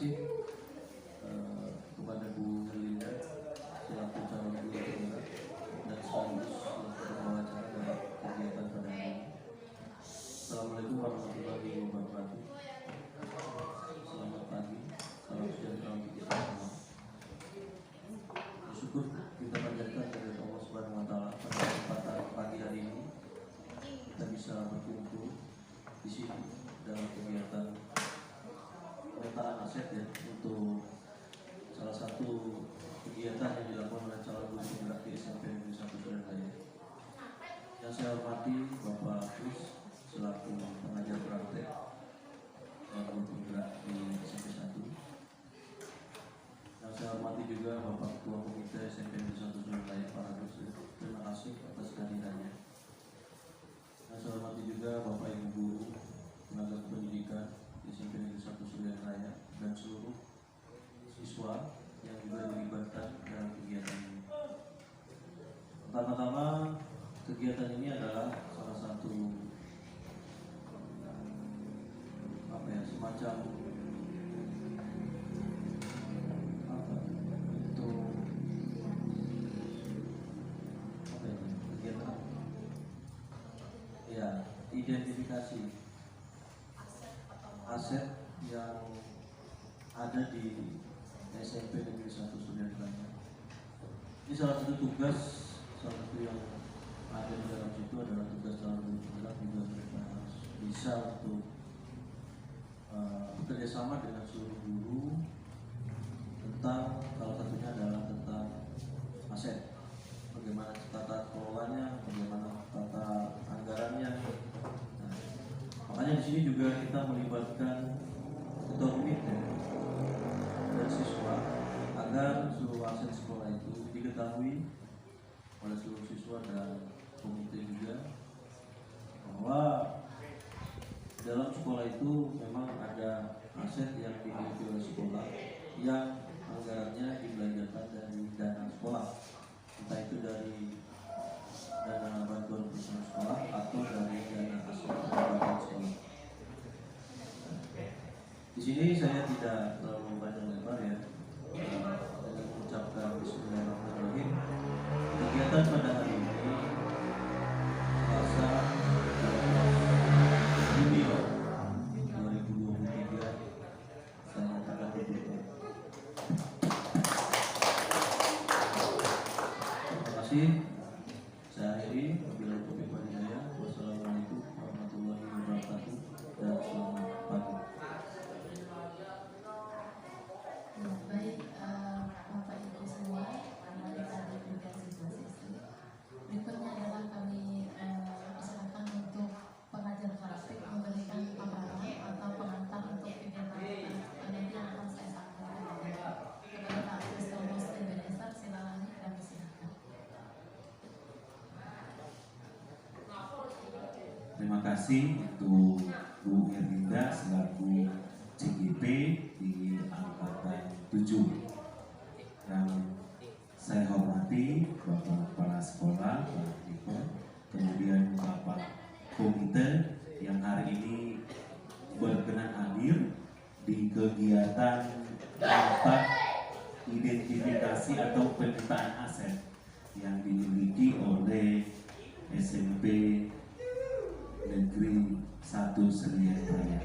kasih kepada Bu Herlinda selaku calon guru penggerak dan sekaligus selaku pembawa acara dalam kegiatan pada hari ini. Assalamualaikum warahmatullahi wabarakatuh. Selamat pagi, salam sejahtera untuk kita semua. Bersyukur kita panjatkan kepada Allah Subhanahu Wa Taala pada kesempatan pagi hari ini kita bisa berkumpul di sini dalam kegiatan pemetaan aset ya, untuk salah satu kegiatan yang dilakukan oleh calon guru penggerak di SMP Negeri 1 Surabaya. Yang saya hormati Bapak Agus selaku pengajar praktek guru penggerak di SMP 1. Yang saya hormati juga Bapak Ketua Komite SMP Negeri 1 Surabaya, Pak Agus. Terima kasih atas kehadirannya. Yang saya hormati juga Bapak Ibu guru, tenaga pendidikan di SMP Negeri 1 Surabaya dan seluruh siswa yang juga dilibatkan dalam kegiatan ini. Pertama-tama, kegiatan ini adalah salah satu semacam kegiatan ya, identifikasi aset yang ada di SMP Negeri 1 Surabaya. Ini salah satu tugas, salah satu yang ada di dalam situ adalah tugas calon guru penggerak juga mereka harus bisa untuk bekerja sama dengan seluruh guru tentang salah satunya adalah tentang aset, bagaimana tata kelolanya, bagaimana tata anggarannya. Nah, makanya di sini juga kita melibatkan ketua komite dan siswa agar seluruh aset sekolah itu diketahui oleh seluruh siswa dan komite juga bahwa dalam sekolah itu memang ada aset yang dimiliki oleh sekolah yang anggarannya dibelanjakan dari dana sekolah, entah itu dari dana bantuan personal sekolah atau dari dana aset pendapatan sekolah. Di sini saya tidak terlalu panjang lebar ya, dengan mengucapkan Bismillahirrahmanirrahim. Kegiatan pada hari ini Selasa 12 Juni 2023 saya nyatakan dibuka. Terima kasih. Saya akhiri. Wabillahi taufiq wal hidayah. Wassalamualaikum warahmatullahi wabarakatuh dan selamat pagi. Baik, Bapak Ibu semua, adik-adik dan siswa-siswi. Berikutnya adalah kami persilakan untuk pengajar praktik memberikan paparan atau pengantar untuk kegiatan nanti akan saya sampaikan kepada Pak Kristus Ebenezer. Silakan kami silakan. Terima kasih untuk Bu Herlinda selaku CGP di angkatan 7. Yang saya hormati Bapak Kepala Sekolah, Pak Diko, kemudian Bapak Komite yang hari ini berkenan hadir di kegiatan rapat identifikasi atau pemetaan aset yang dimiliki oleh SMP Negeri 1 Surabaya.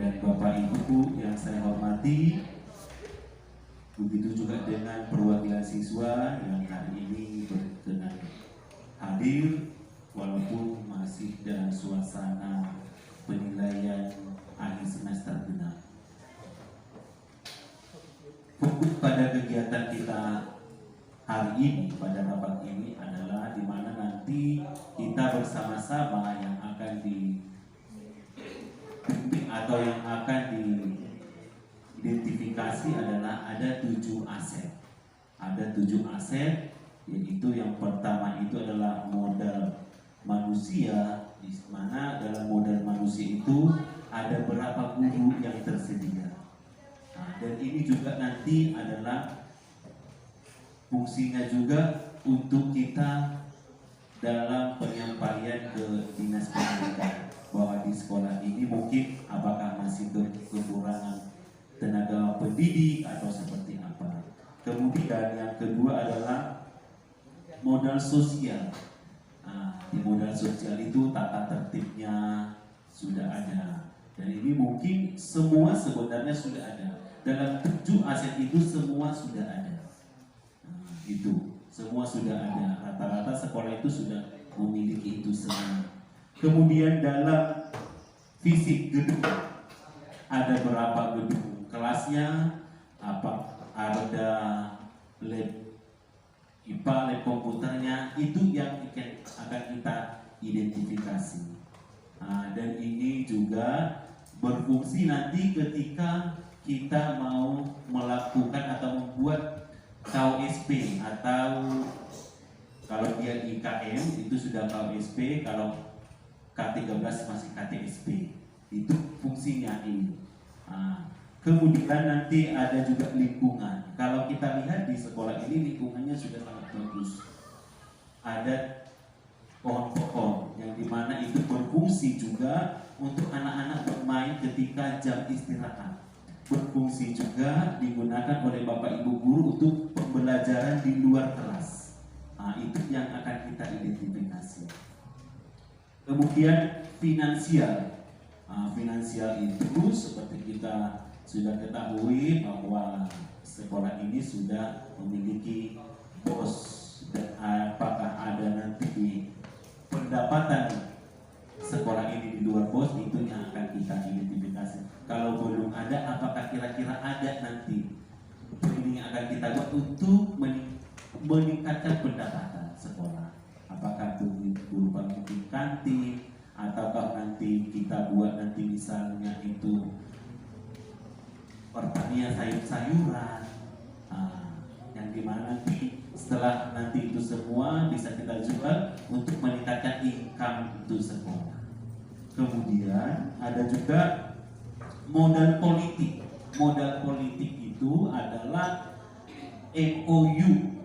Dan Bapak Ibu yang saya hormati, begitu juga dengan perwakilan siswa yang hari ini berkenan hadir walaupun masih dalam suasana penilaian akhir semester genap. Fokus pada kegiatan kita hari ini, pada rapat ini adalah di mana nanti kita bersama-sama yang akan dibimbing atau yang akan diidentifikasi adalah ada 7 aset. Ada 7 aset, yaitu yang pertama itu adalah modal manusia, di mana dalam modal manusia itu ada berapa guru yang tersedia. Nah, dan ini juga nanti adalah fungsinya juga untuk kita dalam penyampaian ke dinas pendidikan bahwa di sekolah ini mungkin apakah masih kekurangan tenaga mendidik atau seperti apa. Kemudian yang kedua adalah modal sosial. Nah, di modal sosial itu tata tertibnya sudah ada, dan ini mungkin semua sebenarnya sudah ada. Dalam 7 aset itu semua sudah ada. Nah, itu semua sudah ada. Rata-rata sekolah itu sudah memiliki itu semua. Kemudian dalam fisik gedung, ada berapa gedung kelasnya, apa ada lab IPA, lab komputernya, itu yang akan kita identifikasi. Nah, dan ini juga berfungsi nanti ketika kita mau melakukan atau membuat KOSP, atau kalau dia di IKM itu sudah KOSP, kalau K13 masih KTSP. Itu fungsinya ini. Nah, kemudian nanti ada juga lingkungan. Kalau kita lihat di sekolah ini lingkungannya sudah sangat bagus. Ada pohon-pohon yang dimana itu berfungsi juga untuk anak-anak bermain ketika jam istirahat. Berfungsi juga digunakan oleh Bapak Ibu guru untuk pembelajaran di luar kelas. Nah, itu yang akan kita identifikasi. Kemudian finansial. Nah, finansial itu seperti kita sudah ketahui bahwa sekolah ini sudah memiliki BOS, dan apakah ada nanti pendapatan sekolah ini di luar BOS, itu yang akan kita identifikasi. Kalau belum ada, apakah kira-kira ada nanti ini yang akan kita buat untuk meningkatkan pendapatan sekolah. Apakah itu berupa mungkin kantin, ataukah nanti kita buat nanti misalnya itu pertanian sayur-sayuran, yang dimana nanti setelah nanti itu semua bisa kita jual untuk meningkatkan income untuk sekolah. Kemudian ada juga modal politik. Modal politik itu adalah MOU.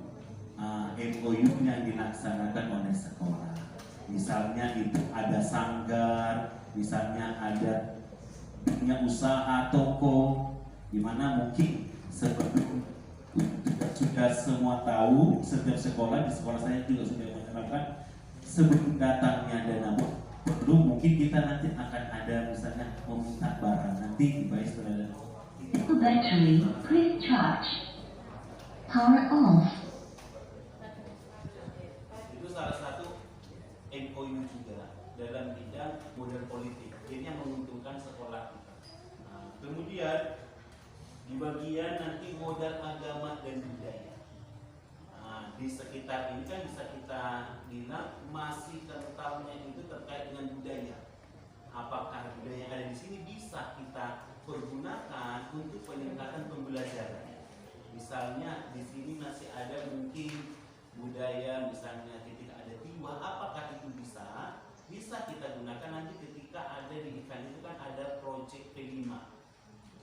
MOU yang dilaksanakan oleh sekolah. Misalnya itu ada sanggar, misalnya ada dunia usaha, toko, di mana mungkin seperti sudah semua tahu, setiap sekolah, di sekolah saya juga sudah menerapkan sebelum datangnya dana perlu, mungkin kita nanti akan ada misalnya meminta barang nanti dibayar setelah Vehicle battery, please charge. Power off. itu salah satu MOU juga dalam bidang modal politik. Ini yang menguntungkan sekolah kita. Nah, kemudian di bagian nanti modal agama dan budaya. Nah, di sekitar ini kan bisa kita bilang masih kentalnya itu terkait dengan budaya. Apakah budaya yang ada di sini bisa kita pergunakan untuk peningkatan pembelajaran? Misalnya di sini masih ada mungkin budaya, misalnya ketika ada tiwa, apakah itu bisa kita gunakan nanti ketika ada di event itu kan ada proyek P5,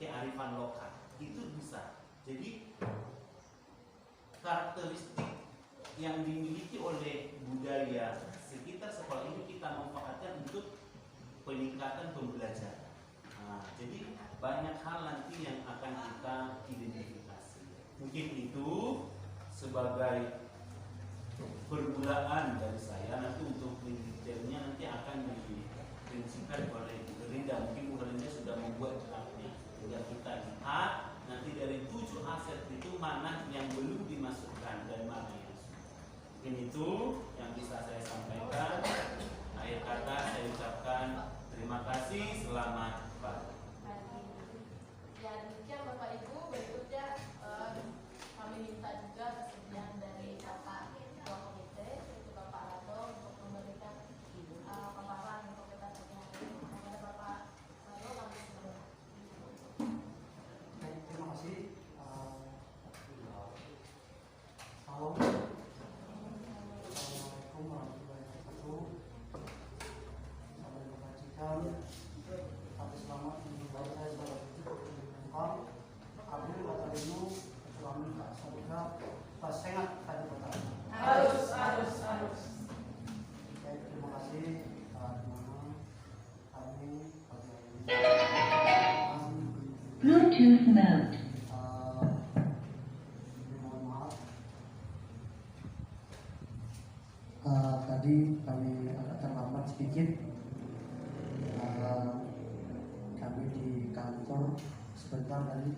kearifan lokal, itu bisa. Jadi karakteristik yang dimiliki oleh budaya sekitar sekolah ini kita manfaatkan untuk peningkatan pembelajaran. Nah, jadi banyak hal nanti yang akan kita identifikasi. Mungkin itu sebagai permulaan dari saya. Nanti untuk detailnya nanti akan diprinsipkan oleh Bu Rinda. Mungkin Bu Rinda sudah membuat draftnya, sudah kita lihat nanti dari 7 aset itu mana yang belum dimasukkan dan mana yang sudah. Mungkin itu yang bisa saya sampaikan. Akhir kata saya ucapkan terima kasih, selamat pagi. Ya, demikian Bapak Ibu. Berikutnya kami minta juga kesediaan dari Bapak Ketua Komite, yaitu Bapak Rado, untuk memberikan paparan untuk kita semua. Kepada Bapak Rado, kami sebelum. Baik, terima kasih. Salam. Assalamualaikum warahmatullahi wabarakatuh. Saya membacakan atas nama ibu bapak saya sebagai lengkap. Kami Batalinu suami Pak Sabda Pak Sengat tadi kota. Harus. Baik, terima kasih. Kami pada hari ini Bluetooth mode. sedikit. Kami di kantor sebentar tadi.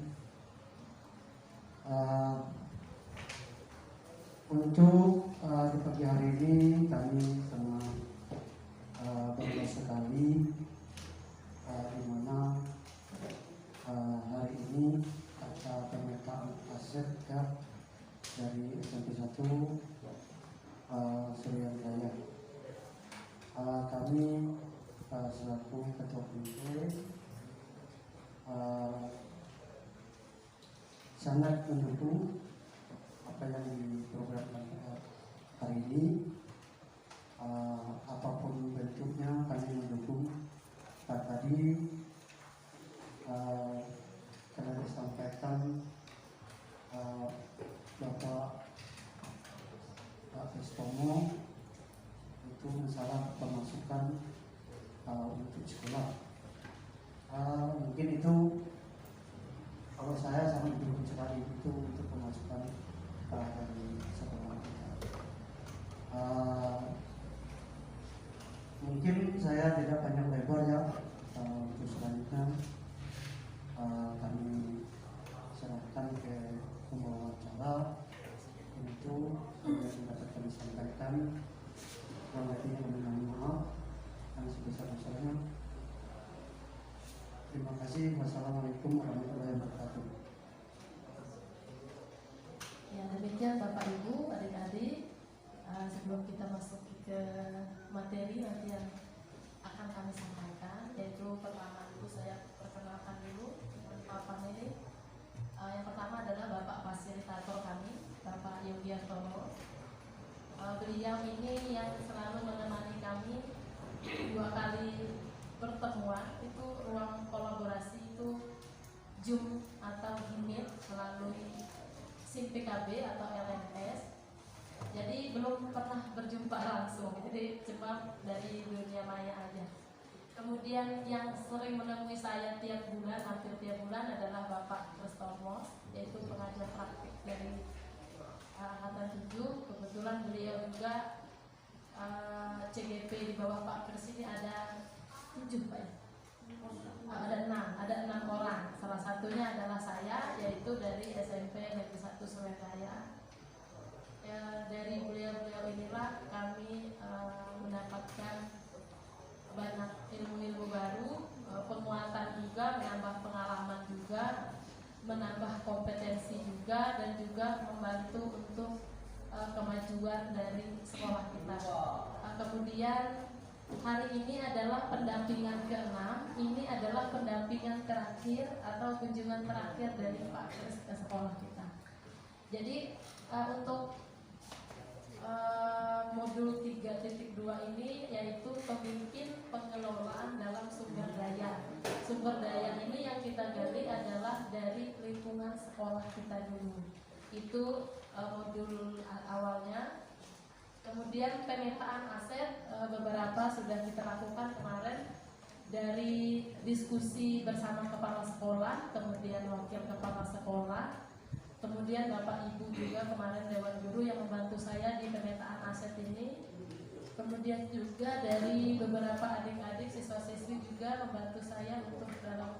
Untuk di pagi hari ini kami sangat bangga sekali di mana hari ini ada pemetaan aset dari SMP 1 Surya Jaya. Kami selaku ketua komite sangat mendukung apa yang diprogramkan hari ini. Apapun bentuknya kami mendukung. Tadi telah disampaikan Bapak Kristomo itu masalah pemasukan untuk sekolah. Mungkin itu kalau saya sangat mendukung sekali itu untuk pemasukan dari sekolah kita. Mungkin saya tidak banyak lebar ya. Untuk selanjutnya kami serahkan ke pembawa acara untuk yang dapat kami sampaikan. Kurang lebihnya mohon maaf dan sebesar-besarnya. Terima kasih. Wassalamualaikum warahmatullahi wabarakatuh. Ya, demikian Bapak Ibu, adik-adik. Sebelum kita masuk ke materi nanti yang akan kami sampaikan, yaitu pertama dulu saya perkenalkan dulu Pak panel. Yang pertama adalah Bapak fasilitator kami, Bapak Yogiartono. Beliau ini yang selalu menemani kami 2 kali pertemuan, itu ruang kolaborasi itu Zoom atau Meet melalui SIM PKB atau LMS. Jadi belum pernah berjumpa langsung, jadi cuma dari dunia maya aja. Kemudian yang sering menemui saya tiap bulan, hampir tiap bulan adalah Bapak Kristomo, yaitu pengajar praktik dari angkatan 7. Kebetulan beliau juga CGP di bawah Pak Kris ini ada 7 Pak ya? Ada 6 orang. Salah satunya adalah saya, yaitu dari SMP Negeri 1 Surabaya. Dari beliau-beliau inilah kami mendapatkan banyak ilmu-ilmu baru, penguatan juga, menambah pengalaman juga, menambah kompetensi juga, dan juga membantu untuk kemajuan dari sekolah kita. Kemudian hari ini adalah pendampingan ke-6. Ini adalah pendampingan terakhir atau kunjungan terakhir dari Pak Kris ke sekolah kita. Jadi untuk modul 3.2 ini yaitu pemimpin pengelolaan dalam sumber daya. Sumber daya ini yang kita gali adalah dari lingkungan sekolah kita dulu. Itu modul awalnya. Kemudian pemetaan aset beberapa sudah kita lakukan kemarin dari diskusi bersama kepala sekolah, kemudian wakil kepala sekolah, kemudian Bapak Ibu juga kemarin Dewan Guru yang membantu saya di pemetaan aset ini. Kemudian juga dari beberapa adik-adik siswa-siswi juga membantu saya untuk dalam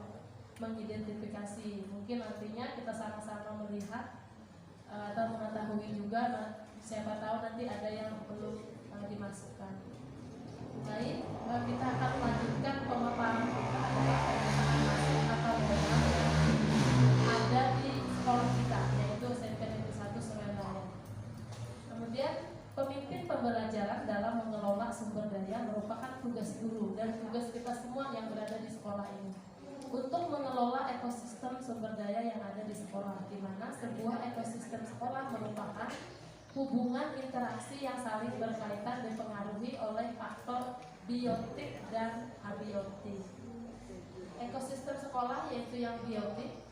mengidentifikasi. Mungkin nantinya kita sama-sama melihat atau mengetahui juga, siapa tahu nanti ada yang perlu dimasukkan. Baik, kita akan lanjutkan pemaparan kita adalah pemetaan aset atau modal yang ada di sekolah kita, yaitu SMP Negeri 1 Surabaya. Kemudian pemimpin pembelajaran dalam mengelola sumber daya merupakan tugas guru dan tugas kita semua yang berada di sekolah ini untuk mengelola ekosistem sumber daya yang ada di sekolah, di mana sebuah ekosistem sekolah merupakan hubungan interaksi yang saling berkaitan dipengaruhi oleh faktor biotik dan abiotik. Ekosistem sekolah yaitu yang biotik.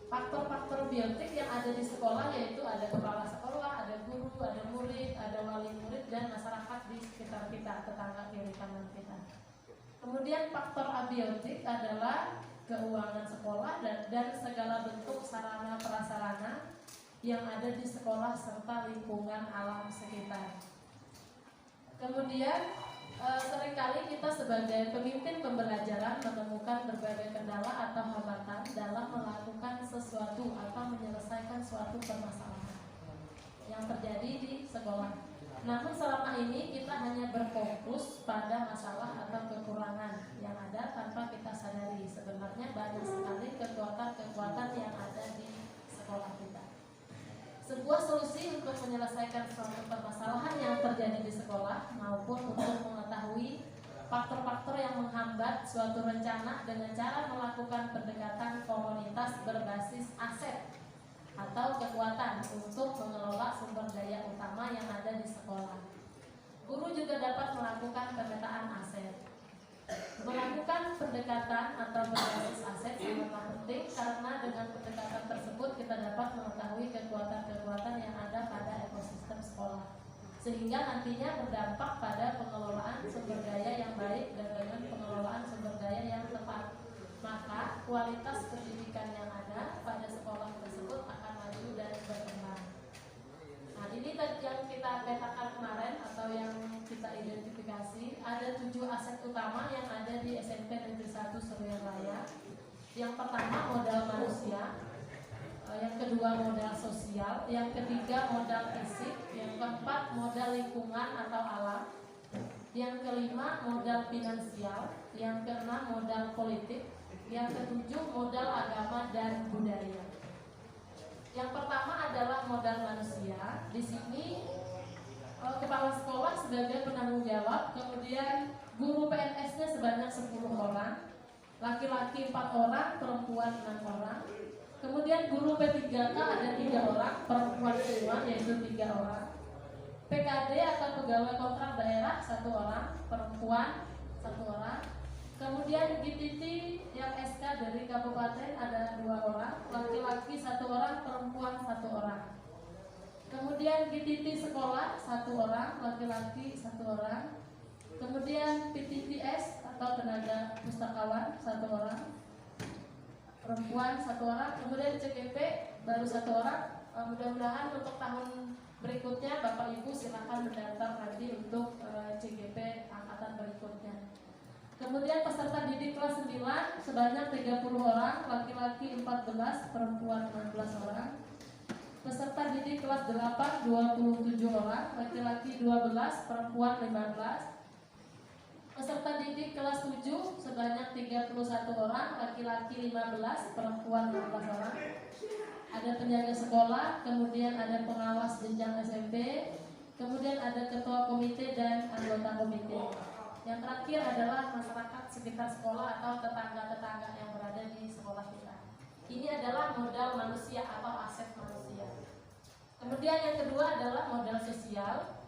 Faktor-faktor biotik yang ada di sekolah yaitu ada kepala sekolah, ada guru, ada murid, ada wali murid, dan masyarakat di sekitar kita, tetangga kiri kanan kita. Kemudian faktor abiotik adalah keuangan sekolah dan segala bentuk sarana prasarana yang ada di sekolah serta lingkungan alam sekitar. Kemudian Seringkali kita sebagai pemimpin pembelajaran menemukan berbagai kendala atau hambatan dalam melakukan sesuatu atau menyelesaikan suatu permasalahan yang terjadi di sekolah. Namun selama ini kita hanya berfokus pada masalah atau kekurangan yang ada tanpa kita sadari sebenarnya banyak sekali kekuatan-kekuatan yang ada di sekolah kita. Sebuah solusi untuk menyelesaikan suatu permasalahan yang terjadi di sekolah maupun untuk mengetahui faktor-faktor yang menghambat suatu rencana dengan cara melakukan pendekatan komunitas berbasis aset atau kekuatan untuk mengelola sumber daya utama yang ada di sekolah. Guru juga dapat melakukan pemetaan aset. Melakukan pendekatan atau berbasis aset sangatlah penting karena dengan pendekatan tersebut kita dapat mengetahui kekuatan-kekuatan yang ada pada ekosistem sekolah, sehingga nantinya berdampak pada pengelolaan sumber daya yang baik dan dengan pengelolaan sumber daya yang tepat. Maka kualitas pendidikan yang ada pada sekolah tersebut akan maju dan berkembang. Nah, ini yang kita petakan kemarin atau yang kita identifikasi, ada 7 aset utama yang ada di SMP Negeri 1 Seruyan Raya. Yang pertama modal manusia, yang kedua modal sosial, yang ketiga modal fisik, yang keempat modal lingkungan atau alam, yang kelima modal finansial, yang keenam modal politik, yang ketujuh modal agama dan budaya. Yang pertama adalah modal manusia. Di sini kepala sekolah sebagai penanggung jawab, kemudian guru PNS-nya sebanyak 10 orang, laki-laki 4 orang, perempuan 6 orang. Kemudian guru P3K ada 3 orang, perempuan semua yaitu 3 orang. PKD atau pegawai kontrak daerah 1 orang, perempuan 1 orang. Kemudian GTT yang SK dari kabupaten ada 2 orang, laki-laki 1 orang, perempuan 1 orang. Kemudian GTT sekolah 1 orang, laki-laki 1 orang. Kemudian PTTS atau tenaga pustakawan 1 orang, perempuan 1 orang. Kemudian CGP baru 1 orang. Mudah-mudahan untuk tahun berikutnya Bapak Ibu silakan mendaftar nanti untuk CGP angkatan berikutnya. Kemudian peserta didik kelas 9 sebanyak 30 orang, laki-laki 14, perempuan 16 orang. Peserta didik kelas 8 27 orang, laki-laki 12, perempuan 15. Peserta didik kelas 7 sebanyak 31 orang, laki-laki 15, perempuan 15 orang. Ada penjaga sekolah, kemudian ada pengawas jenjang SMP, kemudian ada ketua komite dan anggota komite. Yang terakhir adalah masyarakat sekitar sekolah atau tetangga-tetangga yang berada di sekolah kita. Ini adalah modal manusia atau aset manusia. Kemudian yang kedua adalah modal sosial.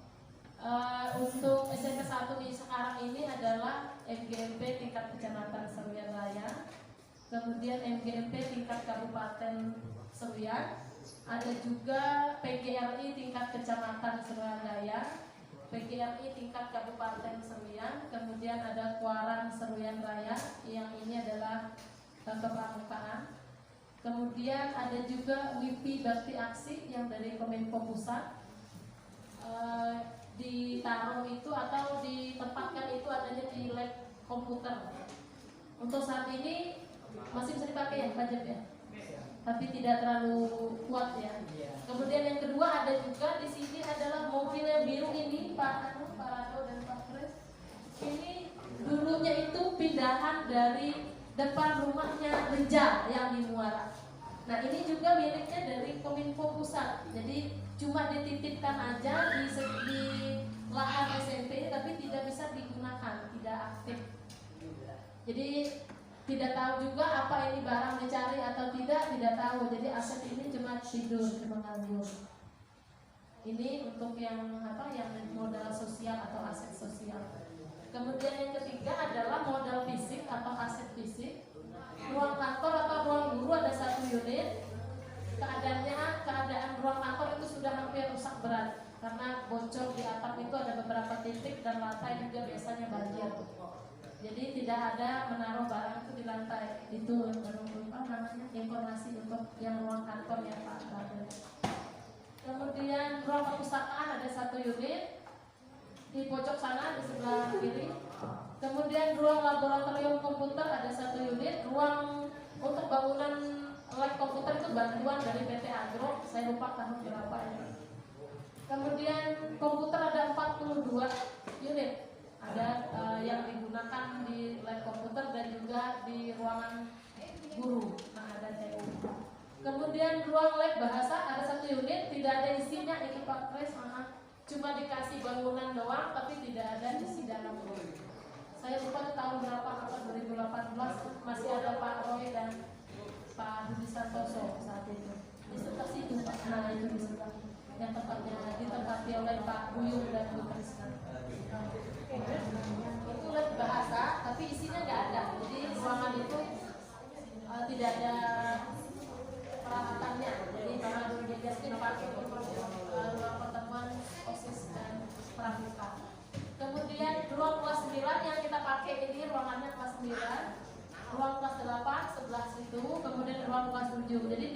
Untuk SMP 1 sekarang ini adalah MGMP tingkat kecamatan Seruyan Raya, kemudian MGMP tingkat kabupaten Seruyan, ada juga PGRI tingkat kecamatan Seruyan Raya, PGRI tingkat kabupaten Seruyan, kemudian ada Kuaran Seruyan Raya yang ini adalah kepramukaan. Kemudian ada juga WIPI Bakti Aksi yang dari Kominfo Pusat. Ditaruh itu atau ditempatkan itu adanya di lab komputer. Untuk saat ini masih bisa dipakai ya Pak Jeb ya, tapi tidak terlalu kuat ya. Kemudian yang kedua ada juga di sini adalah mobil yang biru ini Pak Rado dan Pak Kris. Ini dulunya itu pindahan dari depan rumahnya Rijal yang di Muara. Nah ini juga miliknya dari Kominfo Pusat. Jadi cuma dititipkan aja di lahan SMP tapi tidak bisa digunakan, tidak aktif. Jadi tidak tahu juga apa ini barang dicari atau tidak tahu. Jadi aset ini cuma tidur, cuma nganggur. Ini untuk yang yang modal sosial atau aset sosial. Kemudian yang ketiga adalah modal fisik atau aset fisik. Ruang kantor atau ruang guru ada 1 unit. Keadaan ruang kantor itu sudah hampir rusak berat karena bocor di atap itu ada beberapa titik dan lantai juga biasanya banjir. Jadi tidak ada menaruh barang itu di lantai. Itu informasi untuk yang ruang kantor ya Pak. Kemudian ruang perpustakaan ada 1 unit. di pojok sana di sebelah kiri. Kemudian ruang laboratorium komputer ada 1 unit. Ruang untuk bangunan lab komputer itu bantuan dari PT Agro, saya lupa tahun berapa ini. Kemudian komputer ada 42 unit. Ada yang digunakan di lab komputer dan juga di ruangan guru. Nah, ada TU. Kemudian ruang lab bahasa ada 1 unit, tidak ada isinya, ini Pak Kres, cuma dikasih bangunan doang, tapi tidak ada isi dalam. Saya lupa tahun berapa, 2018 masih ada Pak Roy dan Pak Budi Santoso saat itu. Di sebelah situ Pak, nah itu di sebelah yang tempatnya ditempati oleh Pak Buyung dan Bu Krisna. Itu lab bahasa, tapi isinya nggak ada. Jadi ruangan itu tidak ada peralatannya. Jadi bahan digas dipakai untuk ruang pertemuan OSIS dan pramuka. Kemudian ruang kelas 9 yang kita pakai ini ruangannya kelas 9, ruang kelas 8 sebelah situ, kemudian ruang kelas 7. Jadi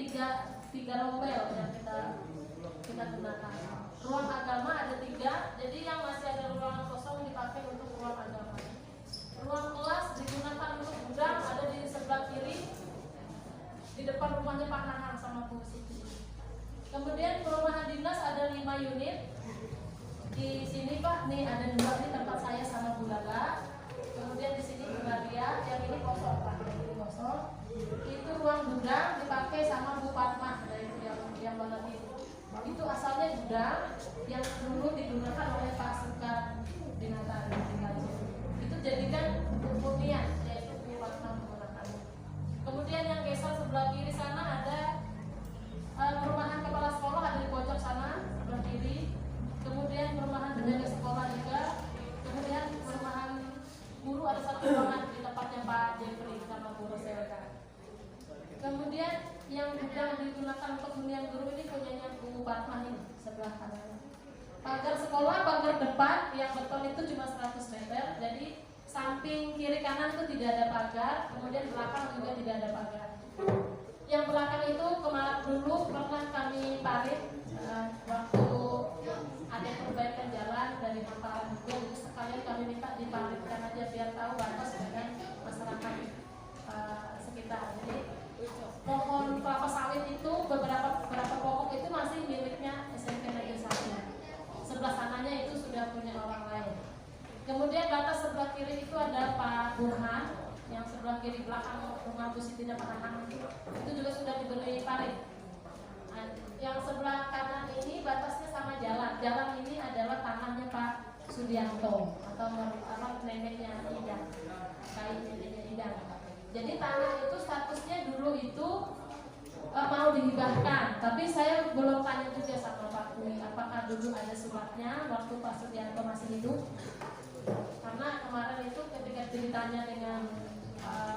tiga rombel yang kita gunakan. Ruang agama ada 3, jadi yang masih ada ruangan kosong dipakai untuk ruang agama. Ruang kelas digunakan untuk gudang ada di sebelah kiri, di depan rumahnya Pak Nanang sama Bu Siti. Kemudian perumahan dinas ada 5 unit. Di sini Pak, nih ada 2 di tempat saya sama Bu Lala. Kemudian di sini Bu Maria, yang ini kosong Pak, yang ini kosong. Itu ruang gudang dipakai sama Bu Fatmah dari yang mana itu. Itu asalnya gudang yang dulu digunakan oleh Pak Sukan Dinatari. Itu jadikan hunian, yaitu Bu Fatmah menggunakannya. Kemudian yang geser sebelah kiri sana ada perumahan kepala sekolah ada di pojok sana sebelah kiri. Kemudian perumahan penjaga sekolah juga. Kemudian perumahan guru ada 1 ruangan di tempatnya Pak Jeffrey sama Bu Roselka. Kemudian yang gudang digunakan untuk hunian guru ini punyanya Bu Fatmah ini sebelah kanan. Pagar sekolah, pagar depan yang beton itu cuma 100 meter. Jadi samping kiri kanan itu tidak ada pagar, kemudian belakang juga tidak ada pagar. Yang belakang itu kemarin dulu pernah kami parit waktu ada perbaikan jalan dari Mataram juga, jadi sekalian kami minta diparitkan aja biar tahu batas dengan masyarakat sekitar. Jadi pohon kelapa sawit itu beberapa pokok itu masih miliknya SMP Negeri 1. Sebelah sananya itu sudah punya orang lain. Kemudian batas sebelah kiri itu ada Pak Burhan, yang sebelah kiri belakang rumah Bu Siti dan Pak Nanang itu juga sudah diberi parit. Yang sebelah kanan ini batasnya sama jalan. Jalan ini adalah tanahnya Pak Sudianto atau neneknya Idang, kain neneknya Idang. Jadi tanah itu statusnya dulu itu mau dihibahkan, tapi saya belum tanya juga sama Pak Kui apakah dulu ada suratnya waktu Pak Sudianto masih hidup. Karena kemarin itu ketika ditanya dengan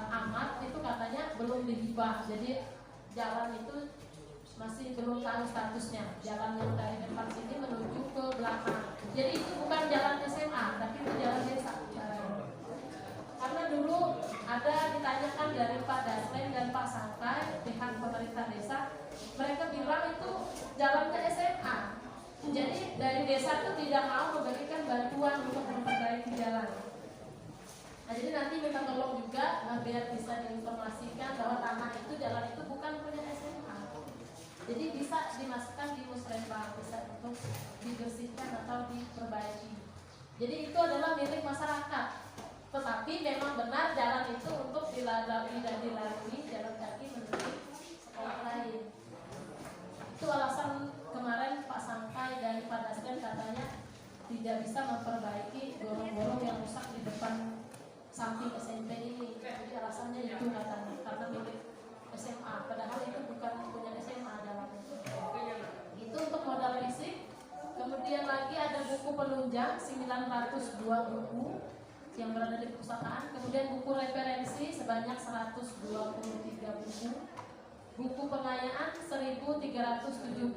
Ahmad itu katanya belum dihibah, jadi jalan itu masih belum tahu statusnya. Jalan yang dari depan sini menuju ke belakang. Jadi itu bukan jalan SMA, tapi itu jalan desa. Karena dulu ada ditanyakan dari Pak Daslen dan Pak Sangkai pihak pemerintah desa, mereka bilang itu jalannya SMA. Jadi dari desa itu tidak mau memberikan bantuan untuk memperbaiki jalan. Nah, jadi nanti minta tolong juga biar bisa diinformasikan bahwa tanah itu, jalan itu bukan punya SMA. Jadi bisa dimasukkan di musrembang, bisa untuk dibersihkan atau diperbaiki. Jadi itu adalah milik masyarakat. Tetapi memang benar jalan itu untuk dilalui dan dilalui jalan kaki menuju sekolah lain. Itu alasan kemarin Pak Sangkai dan Pak Dasden katanya tidak bisa memperbaiki gorong-gorong yang rusak di depan samping SMP ini. Jadi alasannya itu katanya karena milik SMA, padahal itu bukan punya SMA jalannya. Itu untuk modal fisik. Kemudian lagi ada buku penunjang 902 buku yang berada di perpustakaan. Kemudian buku referensi sebanyak 123 buku. Buku pengayaan 1371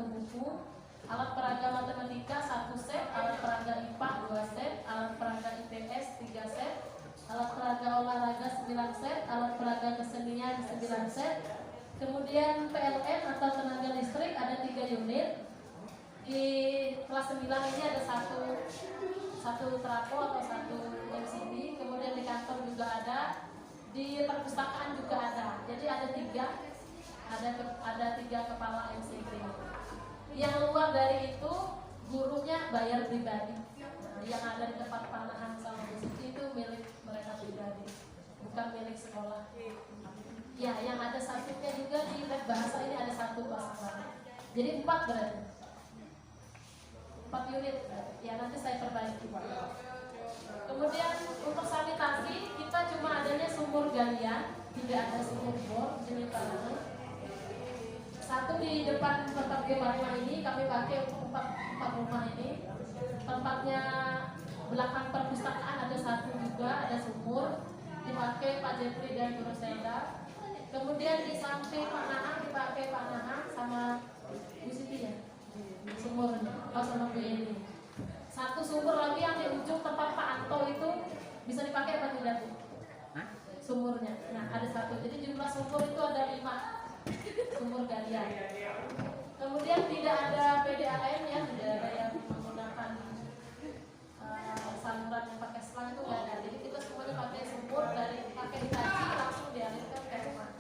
buku. Alat peraga matematika 1 set, alat peraga IPA 2 set, alat peraga IPS 3 set, alat peraga olahraga 9 set, alat peraga kesenian 9 set. Kemudian PLN atau tenaga listrik ada 3 unit. Di kelas 9 ini ada satu trapo atau satu MCB, kemudian di kantor juga ada, di perpustakaan juga ada. Jadi ada tiga kepala MCB. Yang luar dari itu gurunya bayar pribadi. Nah, yang ada di tempat panahan sama Bu Siti itu milik mereka pribadi, bukan milik sekolah. Ya, yang ada satunya juga di lab bahasa ini ada satu pasang. Jadi 4 berarti. 4 unit. Ya, nanti saya perbaiki. Kemudian untuk sanitasi kita cuma adanya sumur galian, tidak ada sumur bor jenis tanaman. Satu di depan tempat rumah ini kami pakai untuk 4 rumah ini. Tempatnya belakang perpustakaan ada satu juga, ada sumur dipakai Pak Jepri dan Guru Selda. Kemudian di samping Pak Nahang dipakai Pak Nahang sama Bu Siti ya, sumurnya, sama Bu Eni. Satu sumur lagi yang di ujung tempat Pak Anto itu bisa dipakai apa tidak Bu? Sumurnya. Nah ada satu. Jadi jumlah sumur itu ada 5 sumur galian. Kemudian tidak ada PDAM ya, tidak ada yang menggunakan saluran yang pakai selang itu nggak ada. Jadi kita semuanya pakai sumur dari pakai hitachi langsung dialirkan ke rumah.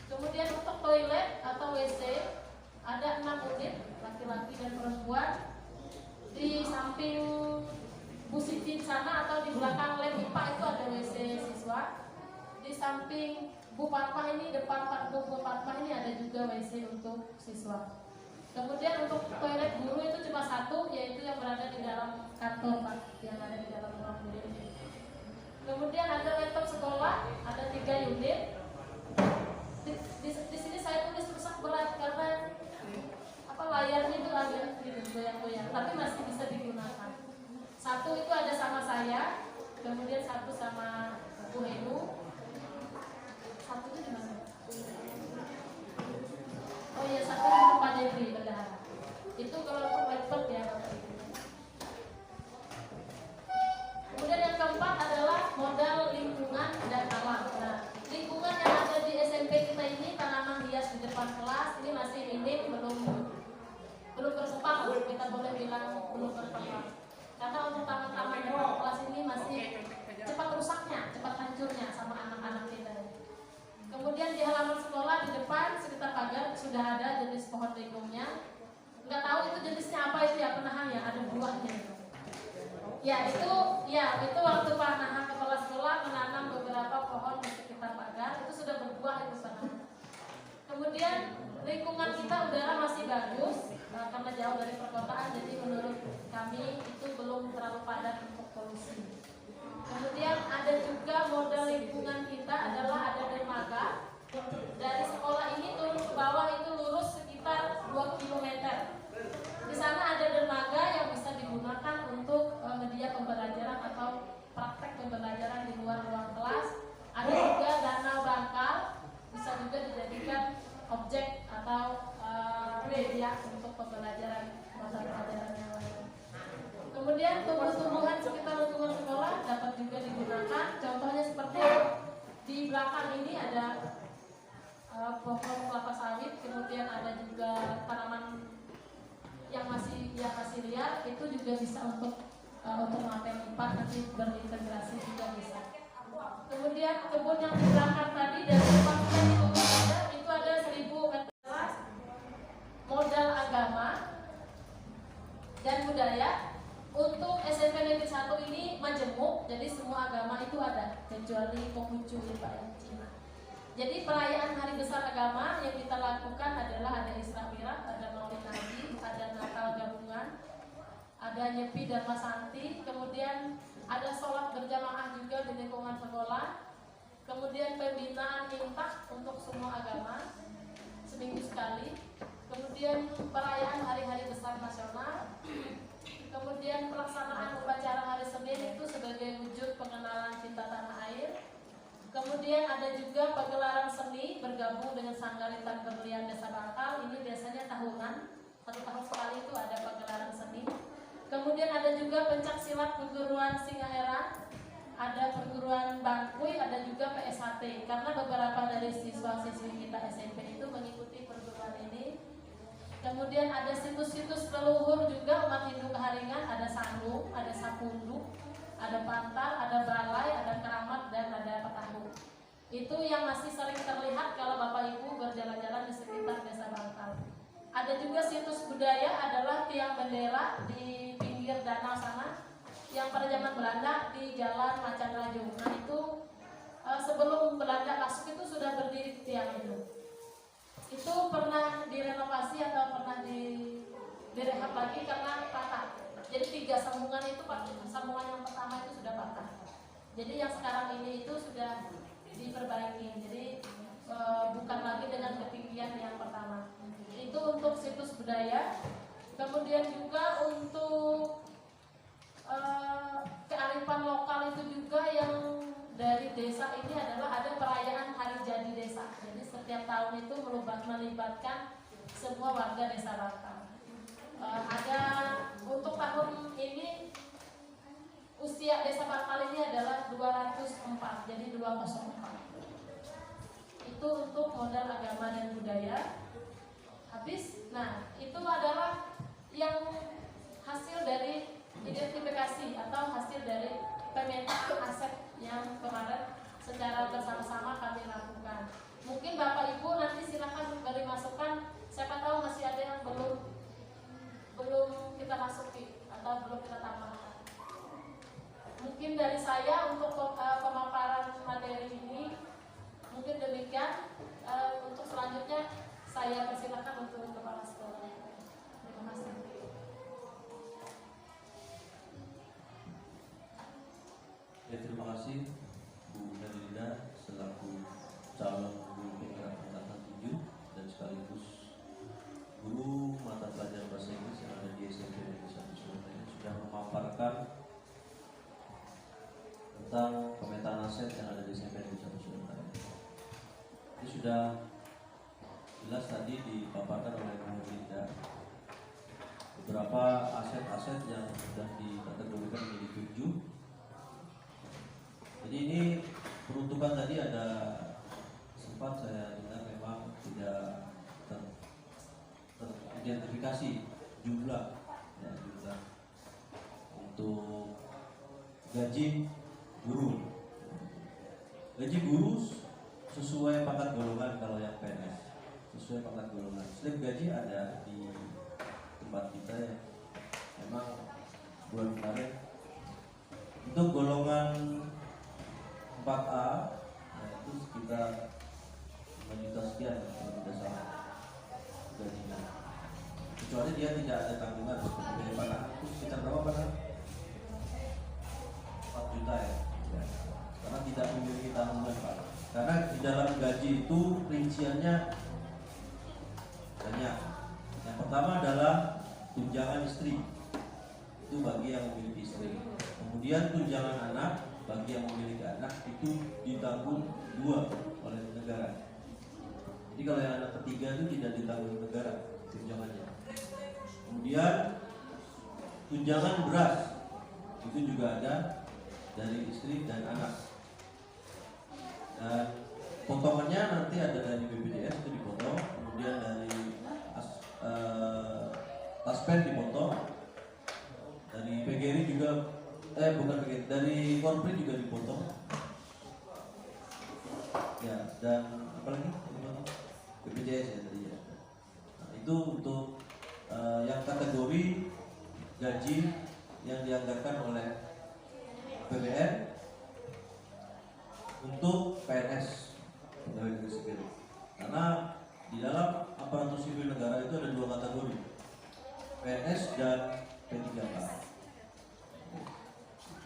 Kemudian untuk toilet atau WC ada 6 unit laki-laki dan perempuan. Di samping Bu Siti sana atau di belakang lab IPA itu ada WC siswa. Di samping Bu Fatma ini, depan Bu Fatma ini ada juga WC untuk siswa. Kemudian untuk toilet guru itu cuma satu, yaitu yang berada di dalam kantor Pak, yang ada di dalam ruang guru. Kemudian ada laptop sekolah, ada 3 unit. Di sini saya tulis rusak berat karena layarnya itu agak goyang-goyang, tapi masih bisa digunakan. Satu itu ada sama saya, kemudian satu sama Bu Henu. Satu itu di mana? Oh iya, satu di Pak Jepri bendahara. Itu kalau untuk laptop ya. Kemudian yang keempat adalah modal lingkungan dan alam. Nah, lingkungan yang ada di SMP kita ini, tanaman hias di depan kelas ini masih minim, belum berkembang, kita boleh bilang belum berkembang. Karena untuk taman-taman di depan kelas ini masih cepat rusaknya, cepat hancurnya sama anak-anak kita. Kemudian di halaman sekolah di depan sekitar pagar sudah ada jenis pohon lingkungnya. Nggak tahu itu jenisnya apa itu ya, penahan ya, ada buahnya. Ya itu waktu Pak Nahang kepala sekolah menanam beberapa pohon di sekitar pagar, itu sudah berbuah itu penahan. Kemudian lingkungan kita udara masih bagus karena jauh dari perkotaan, jadi menurut kami itu belum terlalu padat untuk polusi. Kemudian ada juga model lingkungan kita adalah ada dermaga. Dari sekolah ini turun ke bawah itu lurus sekitar 2 km. Di sana ada dermaga yang bisa digunakan untuk media pembelajaran atau praktek pembelajaran di luar ruang kelas. Ada juga danau dangkal, bisa juga dijadikan objek atau media untuk pembelajaran mata pelajaran yang lain. Kemudian tumbuh-tumbuhan sekitar lingkungan sekolah dapat juga digunakan. Contohnya seperti di belakang ini ada pohon kelapa sawit, kemudian ada juga tanaman yang masih liar, itu juga bisa untuk mengapel lipat, nanti berintegrasi juga bisa. Kemudian kebun yang di belakang tadi dari tempat itu ada 1000 meter modal agama dan budaya. Untuk SMP Negeri 1 ini majemuk, jadi semua agama itu ada kecuali Konghucu Pak Cina. Jadi perayaan hari besar agama yang kita lakukan adalah ada Isra Mi'raj, ada Maulid Nabi, ada Natal gabungan, ada Nyepi Dharma Santi, kemudian ada sholat berjamaah juga di lingkungan sekolah, kemudian pembinaan infak untuk semua agama seminggu sekali, kemudian perayaan hari-hari besar nasional, kemudian pelaksanaan upacara hari Senin itu sebagai wujud pengenalan cinta tanah air. Kemudian ada juga pagelaran seni bergabung dengan Sanggaritan Berlian Desa Bangkal. Ini biasanya tahunan, 1 tahun sekali itu ada pagelaran seni. Kemudian ada juga pencak silat perguruan Singaeran, ada perguruan Bangkuy, ada juga PSHT. Karena beberapa dari siswa-siswi kita SMP itu mengikuti perguruan ini. Kemudian ada situs-situs leluhur juga umat Hindu Keharingan, ada Sanggung, ada Sapundu, ada Pantar, ada Balai, ada Keramat, dan ada Petahu. Itu yang masih sering terlihat kalau Bapak Ibu berjalan-jalan di sekitar Desa Bangkal. Ada juga situs budaya adalah tiang bendera di pinggir danau sana, yang pada zaman Belanda di Jalan Macan Rajung. Nah itu sebelum Belanda masuk itu sudah berdiri tiang itu. Itu pernah direnovasi atau pernah direhab lagi karena patah. Jadi 3 sambungan itu, sambungan yang pertama itu sudah patah. Jadi yang sekarang ini itu sudah diperbaiki. Jadi bukan lagi dengan ketinggian yang pertama. Itu untuk situs budaya. Kemudian juga untuk kearifan lokal itu juga yang dari desa ini adalah ada perayaan Hari Jadi Desa. Jadi setiap tahun itu melibatkan semua warga Desa Bangkal. Ada untuk tahun ini usia Desa Bangkal ini adalah 204, jadi 204. Itu untuk modal agama dan budaya. Habis, nah itu adalah yang hasil dari identifikasi atau hasil dari pemetaan aset yang kemarin secara bersama-sama kami lakukan. Mungkin Bapak Ibu nanti silakan beri masukan. Siapa tahu masih ada yang belum kita masuki atau belum kita tambahkan. Mungkin dari saya untuk pemaparan materi ini mungkin demikian. Untuk selanjutnya saya persilakan untuk kepala sekolah. Terima kasih. Ya, terima kasih Bu Herlinda selaku calon guru penggerak angkatan 7 dan sekaligus guru mata pelajaran bahasa Inggris yang ada di SMP Negeri 1 Surabaya sudah memaparkan tentang pemetaan aset yang ada di SMP Negeri 1 Surabaya. Ini sudah jelas tadi dipaparkan oleh Bu Herlinda beberapa aset-aset yang sudah dikategorikan menjadi 7. Jadi ini peruntukan tadi ada sempat saya dengar memang tidak teridentifikasi jumlah untuk gaji guru. Gaji guru sesuai pangkat golongan kalau yang PNS, sesuai pangkat golongan. Slip gaji ada di tempat kita ya. Memang bulan kemarin untuk golongan 4A itu sekitar 5 juta sekian kalau tidak salah gajinya. Kecuali dia tidak ada tanggungan seperti Pak, itu sekitar berapa Pak? 4 juta ya. Karena tidak memiliki tanggungan Pak. Karena di dalam gaji itu rinciannya banyak. Yang pertama adalah tunjangan istri, itu bagi yang memiliki istri. Kemudian tunjangan anak bagi yang memiliki anak itu ditanggung 2 oleh negara. Jadi kalau yang anak ketiga itu tidak ditanggung negara tunjangannya. Kemudian tunjangan beras itu juga ada dari istri dan anak. Dan potongannya nanti ada dari BPJS itu dipotong, kemudian dari Taspen dipotong, dari PGRI juga bukan begitu, dari Korpri juga dipotong. Ya, dan apa lagi? BPJS ya tadi ya. Nah, itu untuk yang kategori gaji yang dianggarkan oleh APBN untuk PNS, pegawai negeri sipil. Karena di dalam aparatur sipil negara itu ada 2 kategori, PNS dan P3K.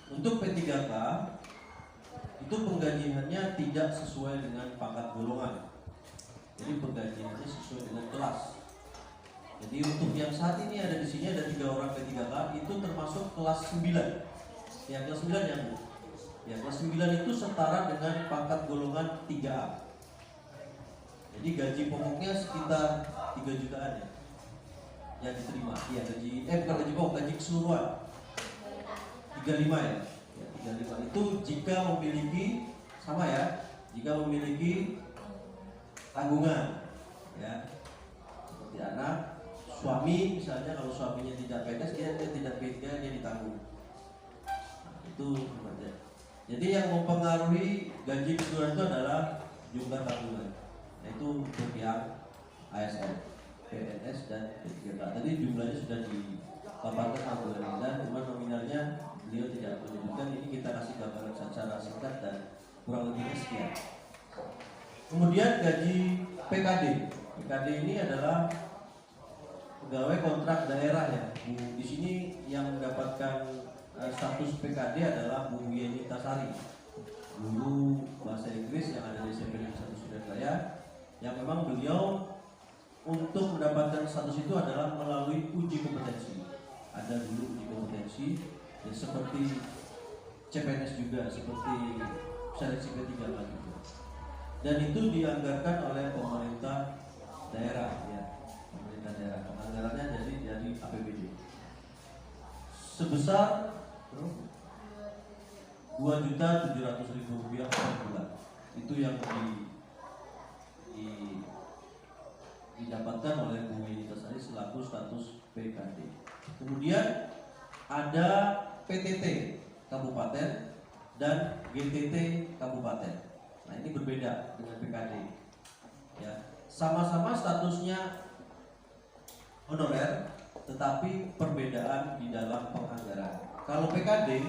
Untuk P3K itu penggajiannya tidak sesuai dengan pangkat golongan. Jadi penggajiannya sesuai dengan kelas. Jadi untuk yang saat ini ada di sini ada 3 orang P3K itu termasuk kelas 9. Ya kelas 9 yang Bu. Ya kelas 9 itu setara dengan pangkat golongan 3A. Jadi gaji pokoknya sekitar 3 jutaan ya yang diterima. Iya gaji bukan gaji pokok, gaji keseluruhan 35 ya. Ya 35 itu jika memiliki sama ya, jika memiliki tanggungan ya seperti anak, suami misalnya, kalau suaminya tidak PNS dia tidak PNS dia ditanggung. Nah, itu sebenarnya. Jadi yang mempengaruhi gaji keseluruhan itu adalah jumlah tabungan, yaitu berpihak ASN, PNS dan P3K. Tadi jumlahnya sudah dipaparkan sama dan cuma nominalnya beliau tidak menyebutkan. Ini kita kasih gambaran secara singkat dan kurang lebihnya sekian. Kemudian gaji PKD. PKD ini adalah pegawai kontrak daerah ya. Di sini yang mendapatkan status PKD adalah Bu Yeni Tasari, guru bahasa Inggris yang ada di SMP Negeri 1 Surabaya, yang memang beliau untuk mendapatkan status itu adalah melalui uji kompetensi. Ada dulu uji kompetensi ya, seperti CPNS juga, seperti seleksi P3K juga. Dan itu dianggarkan oleh pemerintah daerah ya, pemerintah daerah. Anggarannya jadi dari APBD sebesar Rp2.700.000 per bulan. Itu yang didapatkan oleh Bu Yeni Tasari selaku status PKD. Kemudian ada PTT Kabupaten dan GTT Kabupaten. Nah, ini berbeda dengan PKD. Ya, sama-sama statusnya honorer, tetapi perbedaan di dalam penganggaran. Kalau PKD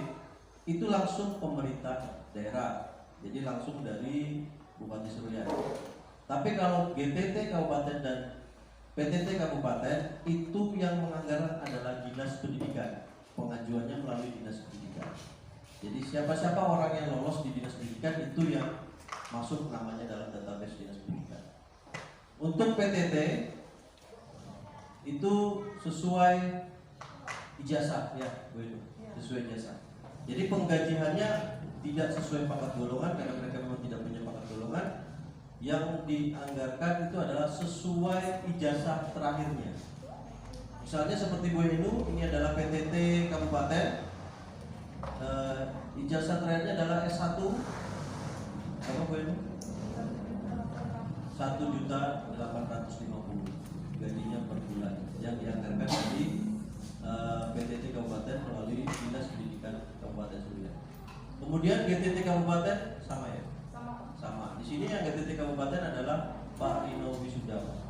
itu langsung pemerintah daerah, jadi langsung dari Bupati Suryani. Tapi kalau GTT Kabupaten dan PTT Kabupaten itu yang menganggaran adalah Dinas Pendidikan. Pengajuannya melalui Dinas Pendidikan. Jadi siapa-siapa orang yang lolos di Dinas Pendidikan itu yang masuk namanya dalam database Dinas Pendidikan. Untuk PTT itu sesuai ijazah ya, Bu Edu, sesuai ijazah. Jadi penggajiannya tidak sesuai pangkat golongan karena mereka memang tidak punya pangkat golongan. Yang dianggarkan itu adalah sesuai ijazah terakhirnya. Misalnya seperti Bu Enu, ini adalah PTT Kabupaten, ijazah terakhirnya adalah S1. Apa Bu Enu? 1.850.000 gajinya per bulan yang dianggarkan dari PTT Kabupaten melalui Dinas Pendidikan Kabupaten Suryani. Kemudian GTT Kabupaten sama ya? Sama. Di sini yang GTT Kabupaten adalah Pak Rino Wisudama,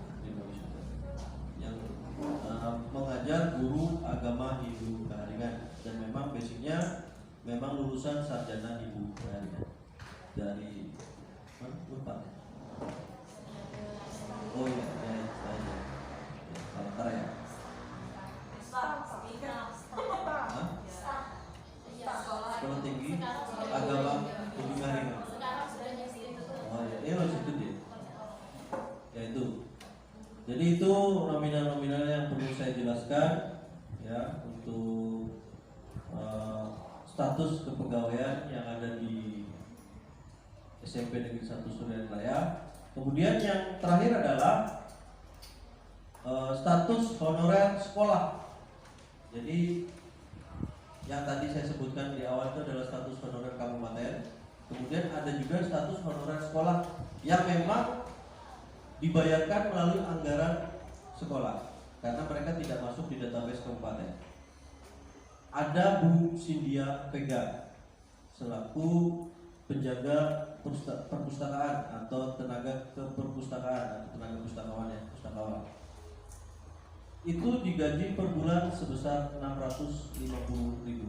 yang mengajar guru agama Hindu Keharingan dan memang basicnya memang lulusan sarjana Hindu Keharingan dari lupa. Oh iya, Palangkaraya ya. Sekolah tinggi agama Hindu Keharingan. Oh ya, situ dia. Ya itu. Jadi itu nominal-nominal yang perlu saya jelaskan ya untuk status kepegawaian yang ada di SMP Negeri 1 Surabaya. Kemudian yang terakhir adalah status honorer sekolah. Jadi yang tadi saya sebutkan di awal itu adalah status honorer kabupaten. Kemudian ada juga status honorer sekolah yang memang dibayarkan melalui anggaran sekolah karena mereka tidak masuk di database kabupaten. Ada Bu Sindia Pega selaku penjaga perpustakaan atau tenaga keperpustakaan atau tenaga pustakawan ya, pustakawan. Itu digaji per bulan sebesar Rp650.000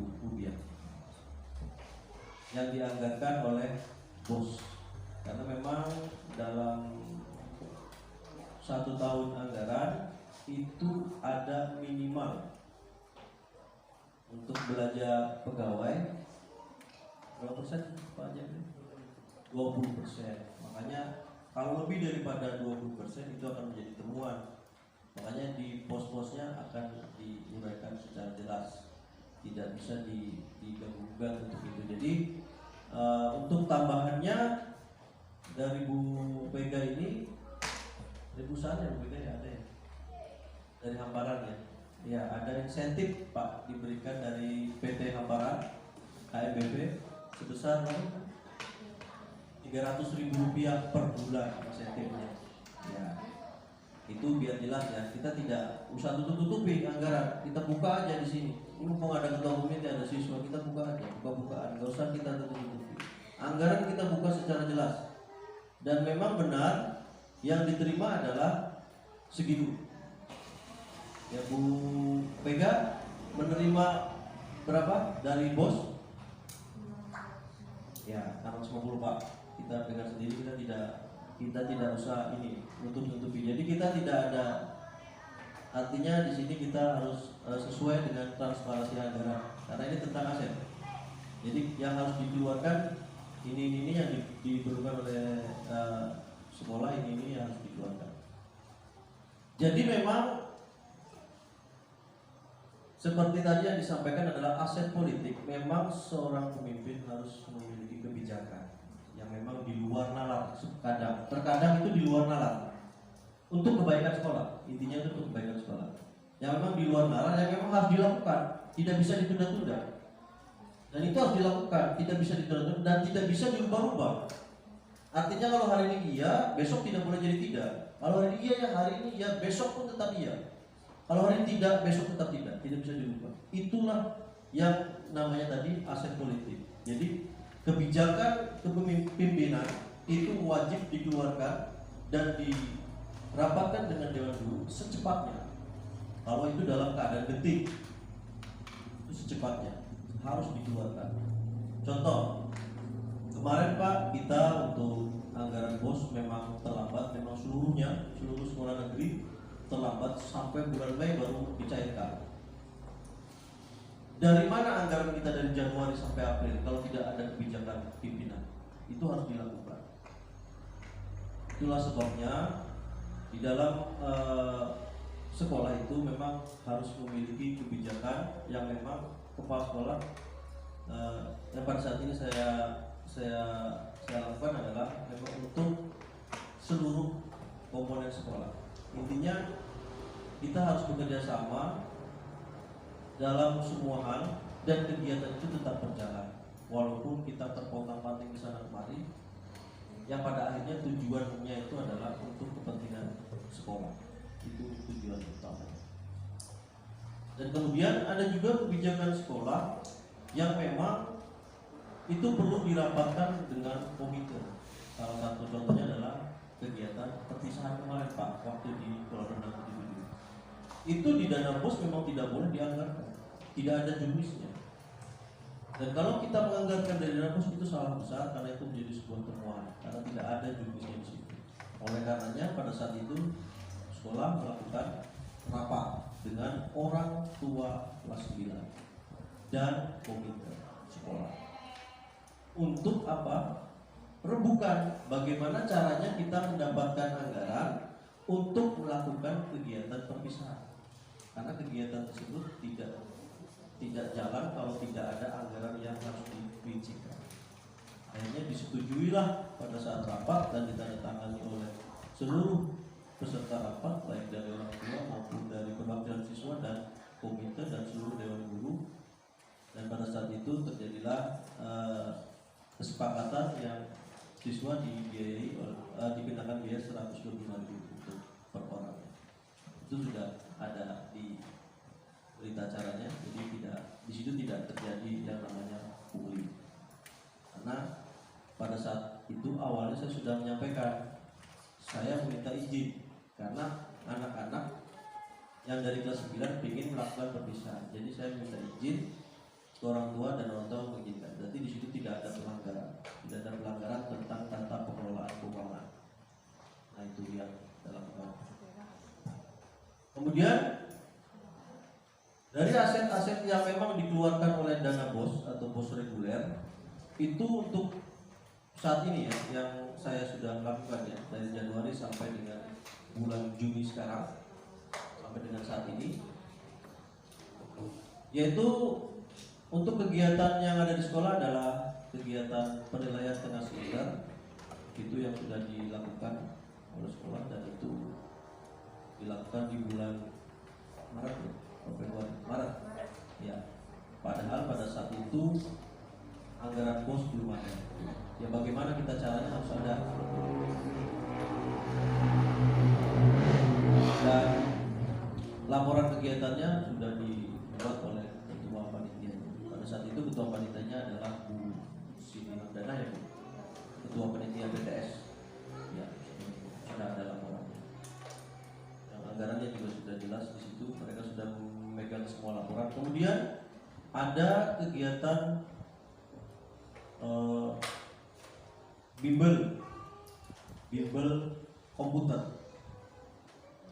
yang dianggarkan oleh bos, karena memang dalam 1 tahun anggaran itu ada minimal untuk belanja pegawai berapa persen Pak Jemri? 20%. Makanya kalau lebih daripada 20% itu akan menjadi temuan. Makanya di pos-posnya akan diuraikan secara jelas, tidak bisa diganggu-ganggu untuk itu. Jadi untuk tambahannya dari Bu Pega ini, dari perusahaan ya Bu Pega ya ada ya, dari Hamparan ya. Ya ada insentif Pak diberikan dari PT Hamparan HMBP sebesar Rp300.000 per bulan insentifnya. Ya. Itu biar jelas ya, kita tidak usah tutup-tutupi anggaran, kita buka aja di sini. Ini mau ada ketua komite, ada siswa, kita buka aja, buka-bukaan, nggak usah kita tutup-tutupi. Anggaran kita buka secara jelas. Dan memang benar yang diterima adalah segitu. Ya Bu Pega menerima berapa dari bos? Ya 650 Pak. Kita dengar sendiri, kita tidak usah ini nutup-nutupi. Jadi kita tidak ada, artinya di sini kita harus sesuai dengan transparansi anggaran karena ini tentang aset. Jadi yang harus dikeluarkan ini yang diperlukan oleh sekolah, ini yang harus dikeluarkan. Jadi memang seperti tadi yang disampaikan adalah aset politik. Memang seorang pemimpin harus memiliki kebijakan yang memang di luar nalar. Terkadang itu di luar nalar untuk kebaikan sekolah. Intinya itu untuk kebaikan sekolah. Yang memang di luar nalar, yang memang harus dilakukan, tidak bisa ditunda-tunda. Dan itu harus dilakukan, tidak bisa ditunda-tunda dan tidak bisa diubah-ubah. Artinya kalau hari ini iya, besok tidak boleh jadi tidak. Kalau hari ini iya, ya hari ini iya, besok pun tetap iya. Kalau hari ini tidak, besok tetap tidak bisa dirubah. Itulah yang namanya tadi aset politik. Jadi kebijakan kepemimpinan itu wajib dikeluarkan dan dirapatkan dengan Dewan Guru secepatnya. Kalau itu dalam keadaan genting, itu secepatnya harus dikeluarkan. Contoh, kemarin Pak, kita untuk anggaran BOS memang terlambat, memang seluruh sekolah negeri terlambat sampai bulan Mei baru dicairkan. Dari mana anggaran kita dari Januari sampai April kalau tidak ada kebijakan pimpinan? Itu harus dilakukan. Itulah sebabnya di dalam sekolah itu memang harus memiliki kebijakan yang memang kepala sekolah yang pada saat ini saya lakukan adalah memang untuk seluruh komponen sekolah. Intinya kita harus bekerja sama dalam semua hal dan kegiatan itu tetap berjalan walaupun kita terpontang-panting di sana kemari, yang pada akhirnya tujuannya itu adalah untuk kepentingan sekolah. Itu tujuan utama. Dan kemudian ada juga kebijakan sekolah yang memang itu perlu dirapatkan dengan komite. Salah satu contohnya adalah kegiatan perpisahan kemarin Pak, waktu di Pulau Renang 77. Itu di dana BOS memang tidak boleh dianggarkan, tidak ada jumisnya. Dan kalau kita menganggarkan dari dana BOS itu salah besar karena itu menjadi sebuah temuan karena tidak ada jumisnya di situ. Oleh karenanya pada saat itu sekolah melakukan rapat dengan orang tua kelas 9 dan komite sekolah. Untuk apa? Rebukan bagaimana caranya kita mendapatkan anggaran untuk melakukan kegiatan perpisahan. Karena kegiatan tersebut tidak jalan kalau tidak ada anggaran yang harus dirincikan. Akhirnya disetujuilah pada saat rapat dan ditandatangani oleh seluruh peserta rapat, baik dari orang tua maupun dari perwakilan siswa dan komite dan seluruh dewan guru. Dan pada saat itu terjadilah kesepakatan yang siswa dibiayai dikenakan biaya 125.000 untuk per orang. Itu sudah ada di berita acaranya, jadi di situ tidak terjadi yang namanya pungli. Karena pada saat itu awalnya saya sudah menyampaikan saya meminta izin karena anak-anak yang dari kelas 9 ingin melakukan perpisahan. Jadi saya minta izin ke orang tua dan orang tua mengizinkan. Berarti di situ tidak ada pelanggaran, tidak ada pelanggaran tentang tata pengelolaan keuangan. Nah itu yang dalam hal. Kemudian dari aset-aset yang memang dikeluarkan oleh dana BOS atau BOS reguler itu untuk saat ini ya, yang saya sudah lakukan ya dari Januari sampai dengan bulan Juni sekarang sampai dengan saat ini, yaitu untuk kegiatan yang ada di sekolah adalah kegiatan penilaian tengah semester. Itu yang sudah dilakukan oleh sekolah dan itu dilakukan di bulan Maret ya, Februari, Maret ya. Padahal pada saat itu anggaran BOS belum ada. Ya bagaimana kita caranya harus ada. laporan kegiatannya sudah dibuat oleh ketua panitia. Pada saat itu ketua panitianya adalah Bu Siti Nurdana, ya Bu, ketua panitia BTS. Ya, sudah ada laporannya. Yang anggarannya juga sudah jelas di situ. Mereka sudah memegang semua laporan. Kemudian ada kegiatan bimbel komputer.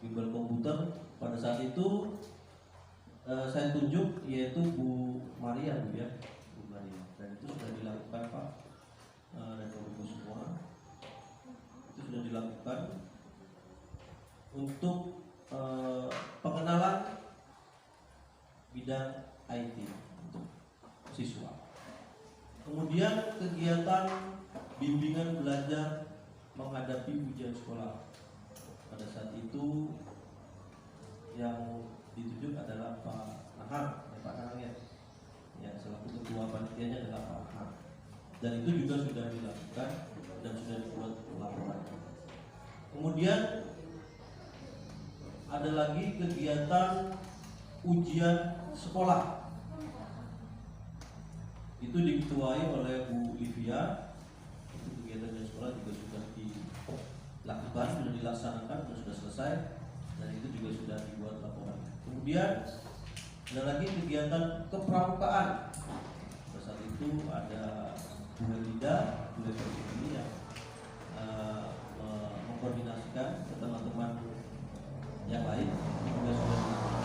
Bimbel komputer pada saat itu saya tunjuk yaitu Bu Maria, Bu ya, Bu Maria. Dan itu sudah dilakukan Pak dan Ibu semua. Itu sudah dilakukan untuk pengenalan bidang IT untuk siswa. Kemudian kegiatan bimbingan belajar menghadapi ujian sekolah. Pada saat itu yang ditunjuk adalah Pak Nahar, Pak Nahar ya. Ya, selaku ketua panitianya adalah Pak Nahar. Dan itu juga sudah dilakukan dan sudah dibuat laporan. Kemudian ada lagi kegiatan ujian sekolah. Itu diketuai oleh Bu Livia. Itu kegiatan ujian sekolah juga sudah dilakukan, sudah dilaksanakan, sudah selesai, dan itu juga sudah dibuat laporan. Kemudian ada lagi kegiatan kepramukaan. Pada saat itu ada Bu Helida, Bu Helida ini yang mengkoordinasikan ke teman-teman yang lain juga sudah dilakukan.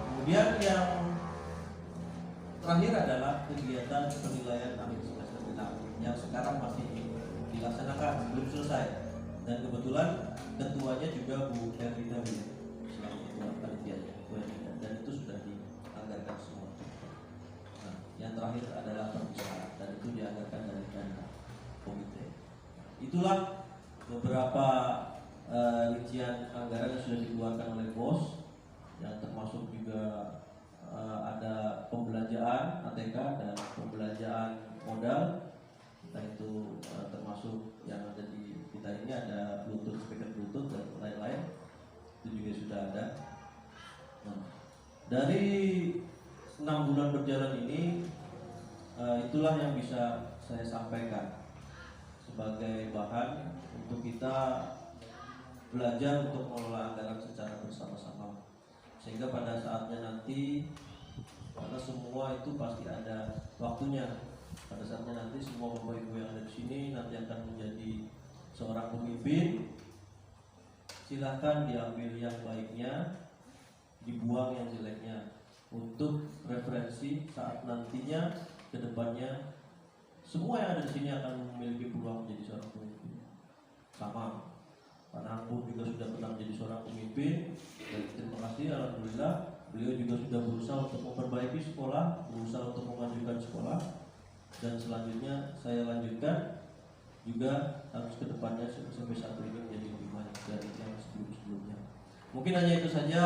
Kemudian yang terakhir adalah kegiatan penilaian akhir semester genap yang sekarang masih dilaksanakan, belum selesai. Dan kebetulan ketuanya juga Bu Herlina selaku ketua panitianya, dan itu sudah dianggarkan semua. Nah, yang terakhir adalah perpisahan dan itu dianggarkan dari dana komite. Itulah beberapa rincian anggaran yang sudah dikeluarkan oleh BOS, yang termasuk juga ada pembelanjaan ATK dan pembelanjaan modal. Kita itu termasuk yang ada di kita ini ada Bluetooth, speaker Bluetooth dan lain-lain, itu juga sudah ada. Nah, dari 6 bulan berjalan ini itulah yang bisa saya sampaikan sebagai bahan untuk kita belajar untuk mengelola anggaran secara bersama-sama, sehingga pada saatnya nanti, karena semua itu pasti ada waktunya, pada saatnya nanti semua bapak ibu yang ada di sini nanti akan menjadi seorang pemimpin. Silahkan diambil yang baiknya, dibuang yang jeleknya, untuk referensi saat nantinya kedepannya semua yang ada di sini akan memiliki peluang menjadi seorang pemimpin. Sama Pak Nahar juga sudah pernah menjadi seorang pemimpin, dan terima kasih, alhamdulillah beliau juga sudah berusaha untuk memperbaiki sekolah, berusaha untuk memajukan sekolah, dan selanjutnya saya lanjutkan juga harus kedepannya sampai satu ini menjadi lebih baik dari yang sebelum-sebelumnya. Mungkin hanya itu saja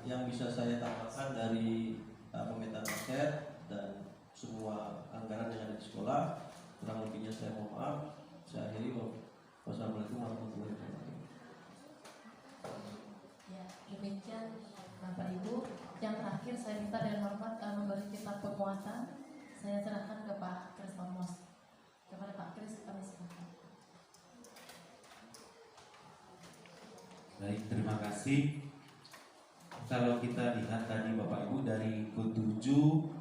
yang bisa saya tambahkan dari pemetaan aset dan semua anggaran yang ada di sekolah. Kurang lebihnya saya mohon maaf. Saya akhiri. Wassalamualaikum warahmatullahi wabarakatuh. Ya, demikian Bapak Ibu. Yang terakhir saya minta dengan hormat memberi kitab penguatan. Saya serahkan ke Pak Kris Thomas. Kepada Pak Kris kami silakan. Baik, terima kasih. Kalau kita lihat tadi Bapak Ibu, dari ketujuh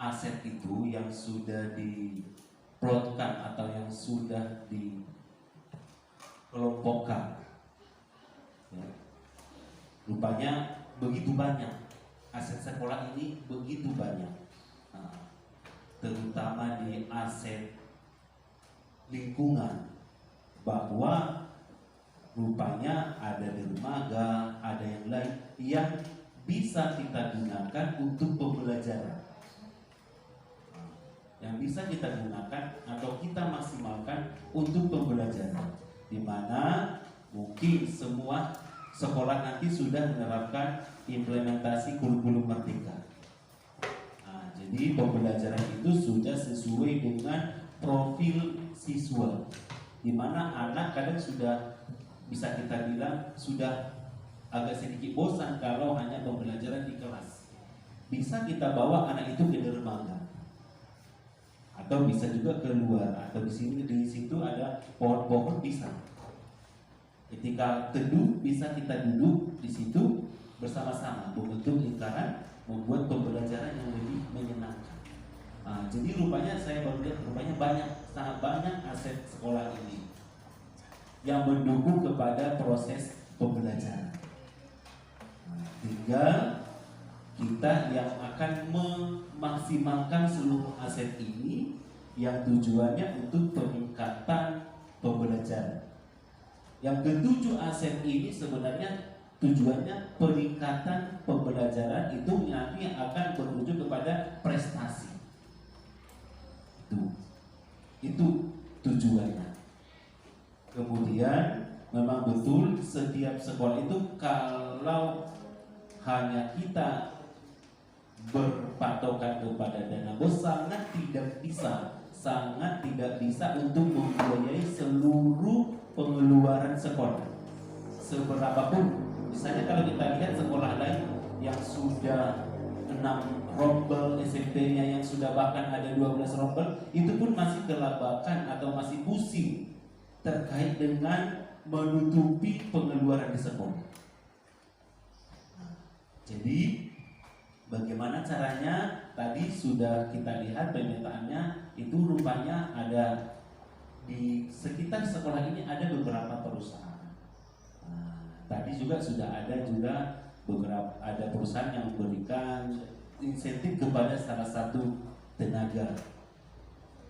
aset itu yang sudah diplotkan atau yang sudah dikelompokkan, ya, rupanya begitu banyak aset sekolah ini, begitu banyak. Nah, terutama di aset lingkungan, bahwa rupanya ada dermaga, ada yang lain yang bisa kita gunakan untuk pembelajaran, yang bisa kita gunakan atau kita maksimalkan untuk pembelajaran, di mana mungkin semua sekolah nanti sudah menerapkan implementasi kurikulum merdeka. Nah, jadi pembelajaran itu sudah sesuai dengan profil siswa, di mana anak kadang sudah bisa kita bilang sudah agak sedikit bosan kalau hanya pembelajaran di kelas. Bisa kita bawa anak itu ke dermaga, atau bisa juga keluar, atau di situ ada pohon-pohon bisa. Ketika teduh bisa kita duduk di situ bersama-sama membentuk lingkaran, membuat pembelajaran yang lebih menyenangkan. Jadi rupanya saya baru lihat rupanya sangat banyak aset sekolah ini yang mendukung kepada proses pembelajaran. Tinggal kita yang akan memaksimalkan seluruh aset ini yang tujuannya untuk peningkatan pembelajaran. Yang ketujuh aset ini sebenarnya tujuannya peningkatan pembelajaran itu nanti akan berujung kepada prestasi. Itu tujuannya. Kemudian memang betul setiap sekolah itu kalau hanya kita berpatokan kepada dana bos sangat tidak bisa untuk membiayai seluruh pengeluaran sekolah. Seberapapun, misalnya kalau kita lihat sekolah lain yang sudah 6 rombel SMP-nya, yang sudah bahkan ada 12 rombel, itu pun masih kelabakan atau masih pusing terkait dengan menutupi pengeluaran di sekolah. Jadi bagaimana caranya? Tadi sudah kita lihat pemetaannya, itu rupanya ada di sekitar sekolah ini ada beberapa perusahaan. Tadi juga sudah ada beberapa perusahaan yang memberikan insentif kepada salah satu tenaga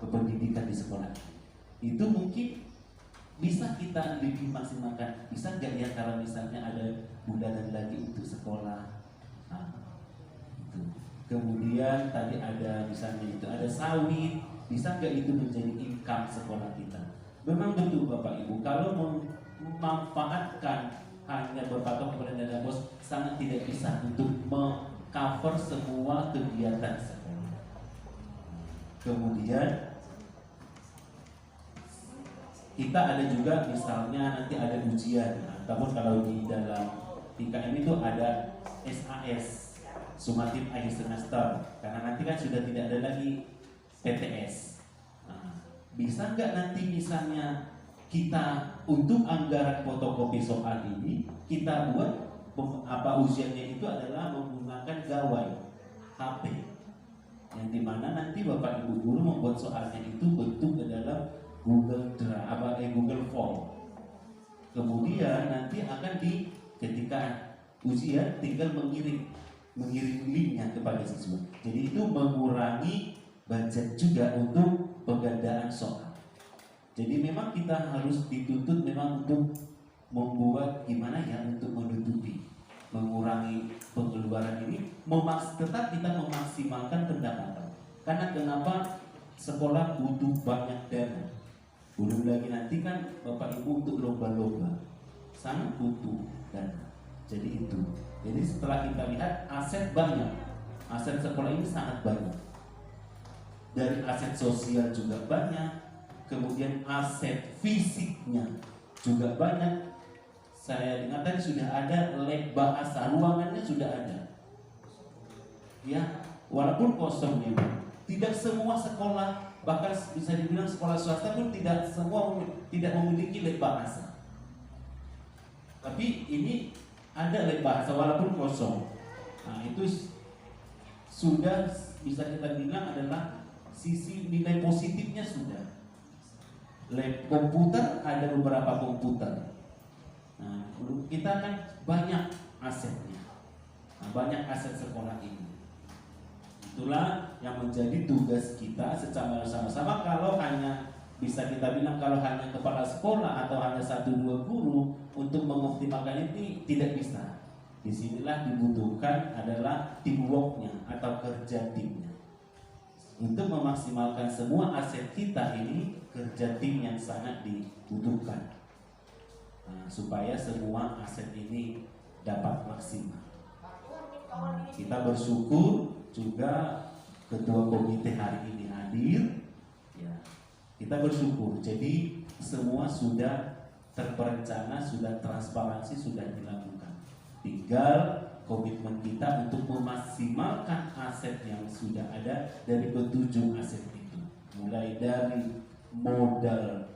kependidikan di sekolah. Itu mungkin bisa kita lebih maksimalkan. Bisa nggak ya kalau misalnya ada bulanan lagi untuk sekolah? Itu. Kemudian tadi ada misalnya itu ada sawit, bisa nggak itu menjadi income sekolah kita? Memang betul Bapak Ibu, kalau memanfaatkan hanya berpatok kepada dana bos sangat tidak bisa untuk mengcover semua kegiatan sekolah. Kemudian kita ada juga misalnya nanti ada ujian, namun kalau di dalam IKM itu ada SAS, summative akhir semester, karena nanti kan sudah tidak ada lagi PTS. Bisa nggak nanti misalnya kita untuk anggaran fotokopi soal ini kita buat ujiannya itu adalah menggunakan gawai HP, yang dimana nanti Bapak Ibu guru membuat soalnya itu bentuk ke dalam Google Drive, Google Form. Kemudian nanti akan ketika ujian tinggal mengirim linknya kepada siswa. Jadi itu mengurangi budget juga untuk penggandaan soal. Jadi memang kita harus dituntut memang untuk membuat gimana ya untuk menutupi, mengurangi pengeluaran ini, tetap kita memaksimalkan pendapatan. Karena kenapa sekolah butuh banyak dana. Belum lagi nanti kan Bapak Ibu untuk lomba-lomba sangat butuh dana. Jadi itu. Jadi setelah kita lihat aset banyak, aset sekolah ini sangat banyak. Dari aset sosial juga banyak, kemudian aset fisiknya juga banyak. Saya dengar tadi sudah ada lab bahasa, ruangannya sudah ada. Ya, walaupun kosong memang. Tidak semua sekolah, bahkan bisa dibilang sekolah swasta pun tidak memiliki lab bahasa. Tapi ini ada lab bahasa walaupun kosong. Nah, itu sudah bisa kita bilang adalah sisi nilai positifnya sudah. Lab komputer ada beberapa komputer. Nah, kita kan banyak asetnya. Nah, banyak aset sekolah ini. Itulah yang menjadi tugas kita secara sama-sama. Kalau hanya bisa kita bilang kalau hanya kepala sekolah atau hanya 1-2 guru untuk mengoptimalkan ini tidak bisa. Disinilah dibutuhkan adalah teamworknya atau kerja timnya. Untuk memaksimalkan semua aset kita ini, kerja tim yang sangat dibutuhkan. Supaya semua aset ini dapat maksimal. Kita bersyukur juga ketua komite hari ini hadir. Ya, kita bersyukur. Jadi semua sudah terperencana, sudah transparansi, sudah dilakukan. Tinggal komitmen kita untuk memaksimalkan aset yang sudah ada dari ketujuh aset itu, mulai dari modal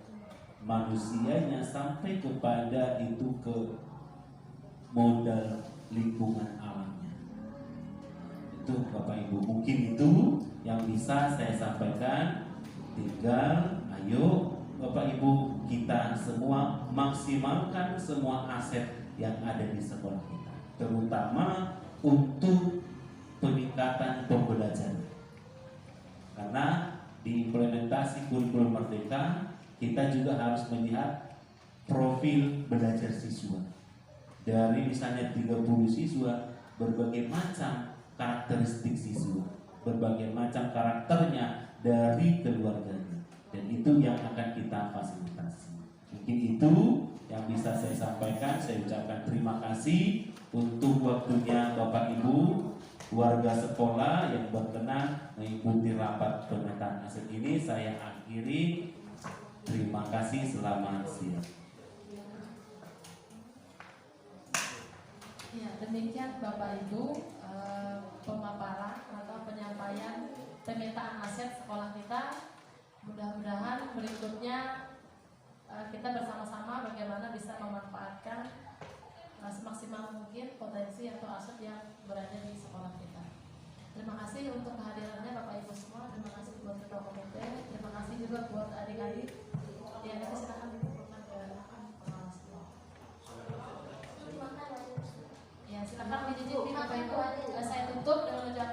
manusianya sampai kepada itu ke modal lingkungan alamnya. Itu Bapak Ibu, mungkin itu yang bisa saya sampaikan. Tinggal ayo Bapak Ibu kita semua maksimalkan semua aset yang ada di sekolah kita, terutama untuk peningkatan pembelajaran. Karena di implementasi kurikulum Merdeka kita juga harus melihat profil belajar siswa. Dari misalnya 30 siswa, berbagai macam karakteristik siswa, berbagai macam karakternya dari keluarganya, dan itu yang akan kita fasilitasi. Mungkin itu yang bisa saya sampaikan. Saya ucapkan terima kasih untuk waktunya Bapak Ibu, warga sekolah yang berkenan mengikuti rapat pemetaan aset ini. Saya akhiri. Terima kasih, selamat siang. Ya, demikian Bapak Ibu pemaparan atau penyampaian pemetaan aset sekolah kita. Mudah-mudahan berikutnya kita bersama-sama bagaimana bisa memanfaatkan semaksimal mungkin potensi atau aset yang berada di sekolah kita. Terima kasih untuk kehadirannya Bapak Ibu semua. Terima kasih buat ketua komite. Terima kasih juga buat adik-adik. Ya, nanti silakan dibutuhkan ke pengawas. Ya, silakan dijijik Bapak Ibu. Saya tutup dengan ucapan